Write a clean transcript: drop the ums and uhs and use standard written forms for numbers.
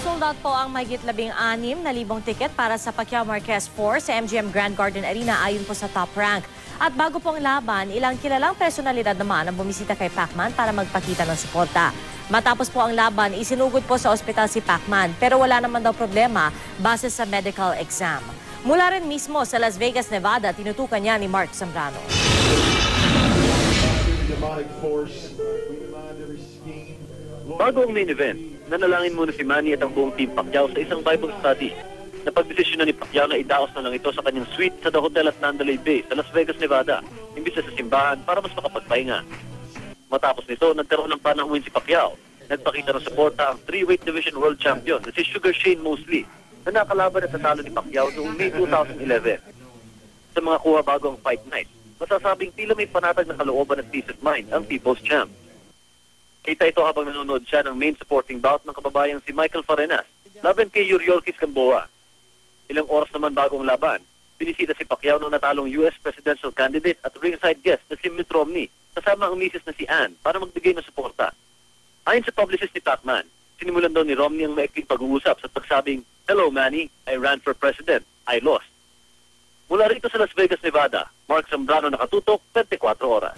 Sold out po ang mahigit 16,000 tiket para sa Pacquiao Marquez 4 sa MGM Grand Garden Arena ayon po sa Top Rank. At bago po ang laban, ilang kilalang personalidad naman ang bumisita kay Pacman para magpakita ng suporta. Matapos po ang laban, isinugod po sa ospital si Pacman pero wala naman daw problema base sa medical exam. Mula rin mismo sa Las Vegas, Nevada, tinutukan niya ni Mark Zambrano. Bago ang main event, nanalangin muna si Manny at ang buong team Pacquiao sa isang Bible study. Napagdesisyonan ni Pacquiao na idaos na lang ito sa kanyang suite sa The Hotel at Mandalay Bay sa Las Vegas, Nevada, imbis na sa simbahan para mas makapagpahinga. Matapos nito, nagkaroon ng panahon si Pacquiao. Nagpakita ng suporta ang 3-weight division world champion na si Sugar Shane Mosley na nakalaban at natalo ni Pacquiao noong May 2011. Sa mga kuha bago ang fight night, masasabing tila may panatag na kalooban at peace of mind ang People's Champ. Kita ito habang nanonood siya ng main supporting bout ng kababayang si Michael Farenas laban kay Yuriorkis Gamboa. Ilang oras naman bagong laban, binisita si Pacquiao ng natalong US presidential candidate at ringside guest na si Mitt Romney kasama ang misis na si Ann para magbigay ng suporta. Ayon sa publicist ni Pacman, sinimulan daw ni Romney ang maikling pag-uusap sa pagsabing, "Hello Manny, I ran for president. I lost." Mula rito sa Las Vegas, Nevada, Mark Zambrano, nakatutok, 24 oras.